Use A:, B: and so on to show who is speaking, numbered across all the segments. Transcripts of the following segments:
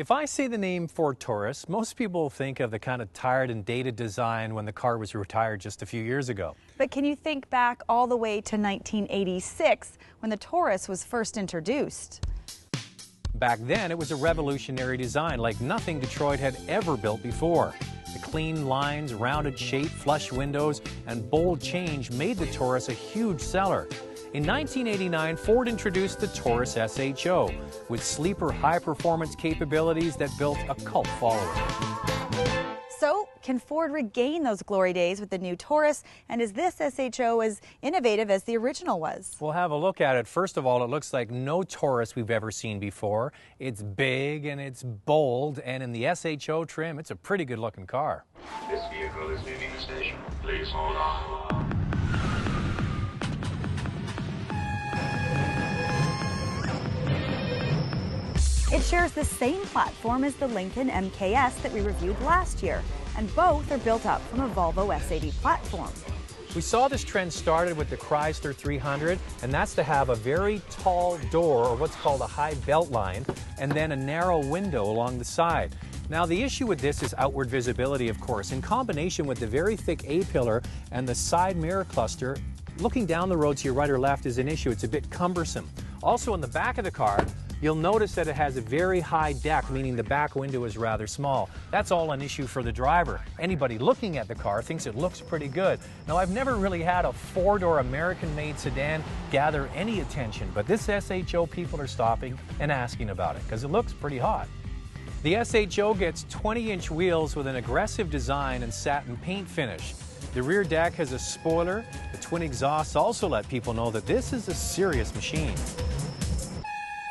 A: If I say the name Ford Taurus, most people think of the kind of tired and dated design when the car was retired just a few years ago.
B: But can you think back all the way to 1986 when the Taurus was first introduced?
A: Back then, it was a revolutionary design like nothing Detroit had ever built before. The clean lines, rounded shape, flush windows, and bold change made the Taurus a huge seller. In 1989, Ford introduced the Taurus SHO with sleeper high-performance capabilities that built a cult following.
B: So, can Ford regain those glory days with the new Taurus? And is this SHO as innovative as the original was?
A: We'll have a look at it. First of all, it looks like no Taurus we've ever seen before. It's big and it's bold, and in the SHO trim, it's a pretty good-looking car.
C: This vehicle is leaving the station. Please hold on.
B: It shares the same platform as the Lincoln MKS that we reviewed last year, and both are built up from a Volvo S80 platform.
A: We saw this trend started with the Chrysler 300, and that's to have a very tall door, or what's called a high belt line, and then a narrow window along the side. Now, the issue with this is outward visibility, of course. In combination with the very thick A-pillar and the side mirror cluster, looking down the road to your right or left is an issue. It's a bit cumbersome. Also, in the back of the car, you'll notice that it has a very high deck, meaning the back window is rather small. That's all an issue for the driver. Anybody looking at the car thinks it looks pretty good. Now, I've never really had a four-door American-made sedan gather any attention, but this SHO people are stopping and asking about it because it looks pretty hot. The SHO gets 20-inch wheels with an aggressive design and satin paint finish. The rear deck has a spoiler. The twin exhausts also let people know that this is a serious machine.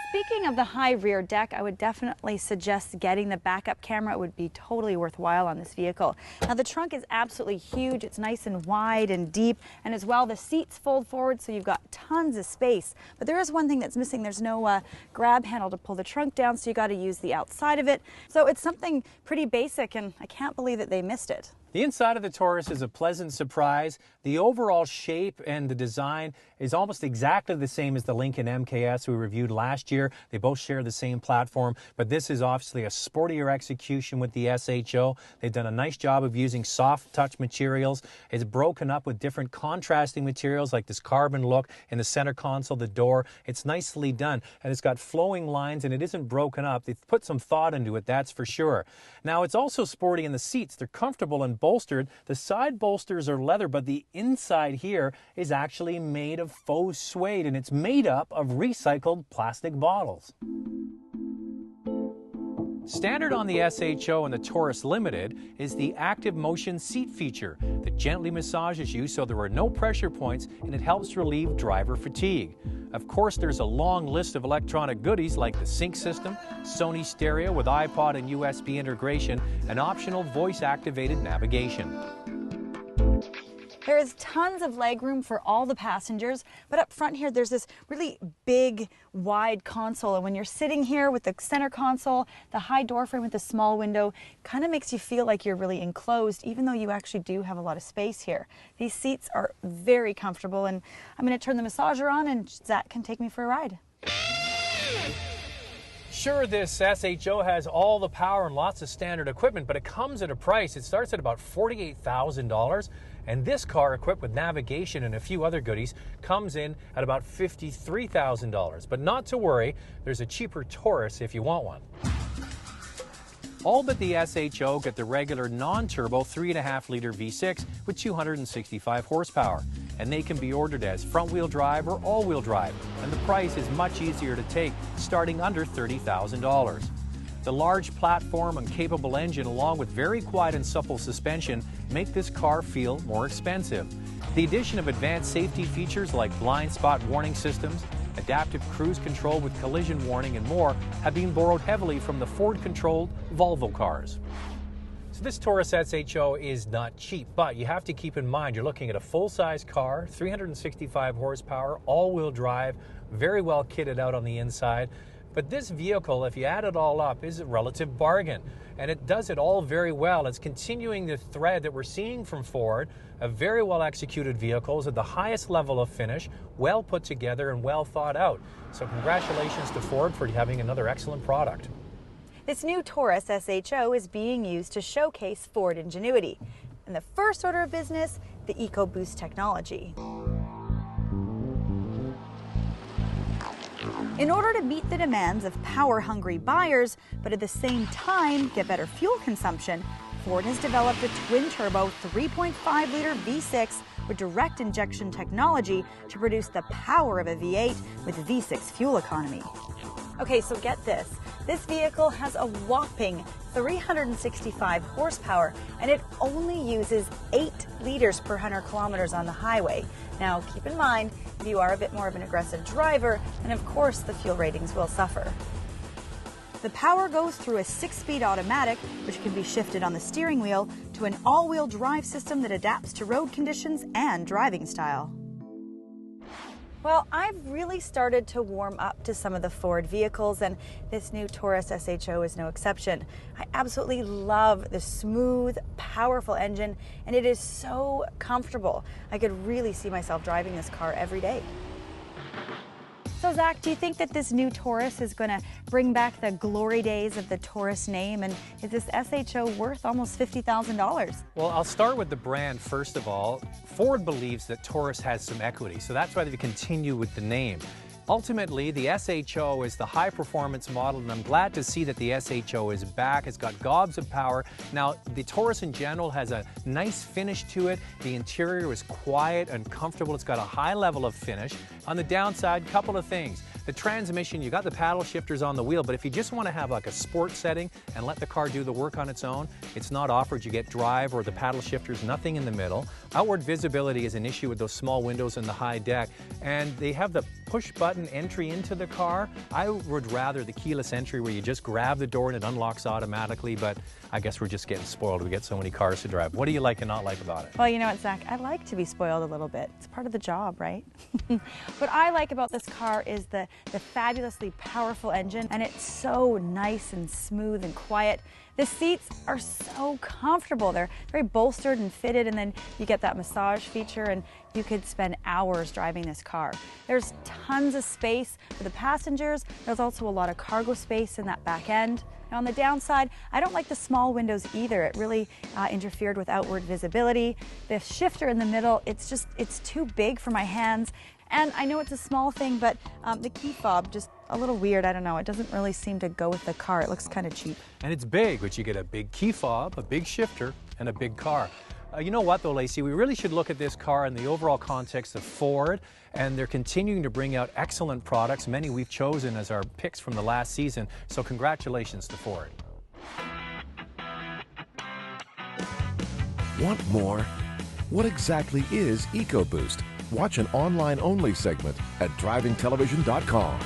B: Speaking of the high rear deck, I would definitely suggest getting the backup camera. It would be totally worthwhile on this vehicle. Now, the trunk is absolutely huge. It's nice and wide and deep, and as well, the seats fold forward, so you've got tons of space. But there is one thing that's missing. There's no grab handle to pull the trunk down, so you got to use the outside of it. So it's something pretty basic, and I can't believe that they missed it.
A: The inside of the Taurus is a pleasant surprise. The overall shape and the design is almost exactly the same as the Lincoln MKS we reviewed last year. They both share the same platform, but this is obviously a sportier execution with the SHO. They've done a nice job of using soft touch materials. It's broken up with different contrasting materials like this carbon look in the center console, the door. It's nicely done, and it's got flowing lines, and it isn't broken up. They've put some thought into it, that's for sure. Now, it's also sporty in the seats. They're comfortable and bolstered. The side bolsters are leather, but the inside here is actually made of faux suede, and it's made up of recycled plastic bottles. Standard on the SHO and the Taurus Limited is the active motion seat feature that gently massages you so there are no pressure points, and it helps relieve driver fatigue. Of course, there's a long list of electronic goodies like the sync system, Sony stereo with iPod and USB integration, and optional voice-activated navigation.
B: There is tons of legroom for all the passengers, but up front here there's this really big, wide console, and when you're sitting here with the center console, the high door frame with the small window kind of makes you feel like you're really enclosed, even though you actually do have a lot of space here. These seats are very comfortable, and I'm going to turn the massager on and Zach can take me for a ride.
A: Sure, this SHO has all the power and lots of standard equipment, but it comes at a price. It starts at about $48,000, and this car, equipped with navigation and a few other goodies, comes in at about $53,000. But not to worry, there's a cheaper Taurus if you want one. All but the SHO get the regular non-turbo 3.5-liter V6 with 265 horsepower, and they can be ordered as front-wheel drive or all-wheel drive, and the price is much easier to take, starting under $30,000. The large platform and capable engine, along with very quiet and supple suspension, make this car feel more expensive. The addition of advanced safety features like blind spot warning systems, adaptive cruise control with collision warning, and more have been borrowed heavily from the Ford-controlled Volvo cars. So this Taurus SHO is not cheap, but you have to keep in mind you're looking at a full-size car, 365 horsepower, all-wheel drive, very well kitted out on the inside. But this vehicle, if you add it all up, is a relative bargain. And it does it all very well. It's continuing the thread that we're seeing from Ford of very well executed vehicles at the highest level of finish, well put together and well thought out. So congratulations to Ford for having another excellent product.
B: This new Taurus SHO is being used to showcase Ford ingenuity. And the first order of business, the EcoBoost technology. In order to meet the demands of power-hungry buyers, but at the same time get better fuel consumption, Ford has developed a twin-turbo 3.5-liter V6 with direct injection technology to produce the power of a V8 with V6 fuel economy. Okay, so get this. This vehicle has a whopping 365 horsepower, and it only uses 8 liters per 100 kilometers on the highway. Now, keep in mind, if you are a bit more of an aggressive driver, then of course the fuel ratings will suffer. The power goes through a 6-speed automatic, which can be shifted on the steering wheel, to an all-wheel drive system that adapts to road conditions and driving style. Well, I've really started to warm up to some of the Ford vehicles, and this new Taurus SHO is no exception. I absolutely love the smooth, powerful engine, and it is so comfortable. I could really see myself driving this car every day. So Zach, do you think that this new Taurus is going to bring back the glory days of the Taurus name? And is this SHO worth almost $50,000?
A: Well, I'll start with the brand first of all. Ford believes that Taurus has some equity, so that's why they continue with the name. Ultimately, the SHO is the high-performance model, and I'm glad to see that the SHO is back. It's got gobs of power. Now, the Taurus in general has a nice finish to it. The interior is quiet and comfortable. It's got a high level of finish. On the downside, couple of things. The transmission, you got the paddle shifters on the wheel, but if you just want to have like a sport setting and let the car do the work on its own, it's not offered. You get drive or the paddle shifters, nothing in the middle. Outward visibility is an issue with those small windows in the high deck, and they have the push-button entry into the car. I would rather the keyless entry where you just grab the door and it unlocks automatically, but I guess we're just getting spoiled. We get so many cars to drive. What do you like and not like about it?
B: Well, you know what, Zach? I like to be spoiled a little bit. It's part of the job, right? What I like about this car is the fabulously powerful engine, and it's so nice and smooth and quiet. The seats are so comfortable. They're very bolstered and fitted, and then you get that massage feature, and you could spend hours driving this car. There's tons of space for the passengers. There's also a lot of cargo space in that back end. Now, on the downside, I don't like the small windows either. It really interfered with outward visibility. The shifter in the middle, it's too big for my hands. And I know it's a small thing, but the key fob, just a little weird. I don't know. It doesn't really seem to go with the car. It looks kind of cheap.
A: And it's big, but you get a big key fob, a big shifter, and a big car. You know what though, Lacey? We really should look at this car in the overall context of Ford, and they're continuing to bring out excellent products. Many we've chosen as our picks from the last season, so congratulations to Ford.
D: Want more? What exactly is EcoBoost? Watch an online-only segment at drivingtelevision.com.